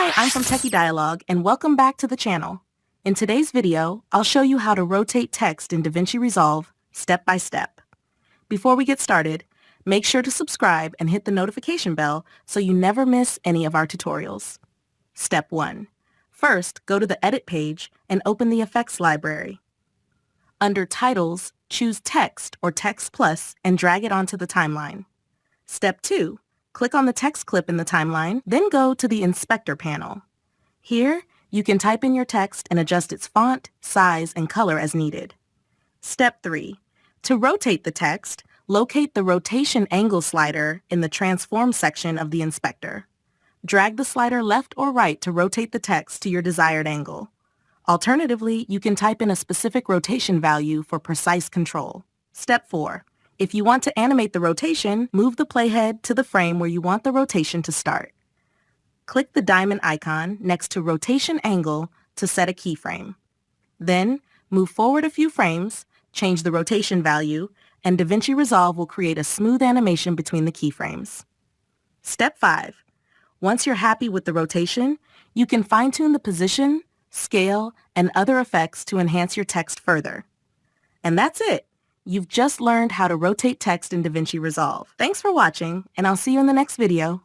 Hi, I'm from Techie Dialogue, and welcome back to the channel. In today's video, I'll show you how to rotate text in DaVinci Resolve step by step. Before we get started, make sure to subscribe and hit the notification bell so you never miss any of our tutorials. Step 1. First, go to the Edit page and open the Effects library. Under Titles, choose Text or Text Plus and drag it onto the timeline. Step 2. Click on the text clip in the timeline, then go to the Inspector panel. Here, you can type in your text and adjust its font, size, and color as needed. Step 3. To rotate the text, locate the Rotation Angle slider in the Transform section of the inspector. Drag the slider left or right to rotate the text to your desired angle. Alternatively, you can type in a specific rotation value for precise control. Step 4. If you want to animate the rotation, move the playhead to the frame where you want the rotation to start. Click the diamond icon next to Rotation Angle to set a keyframe. Then, move forward a few frames, change the rotation value, and DaVinci Resolve will create a smooth animation between the keyframes. Step 5. Once you're happy with the rotation, you can fine-tune the position, scale, and other effects to enhance your text further. And that's it! You've just learned how to rotate text in DaVinci Resolve. Thanks for watching, and I'll see you in the next video.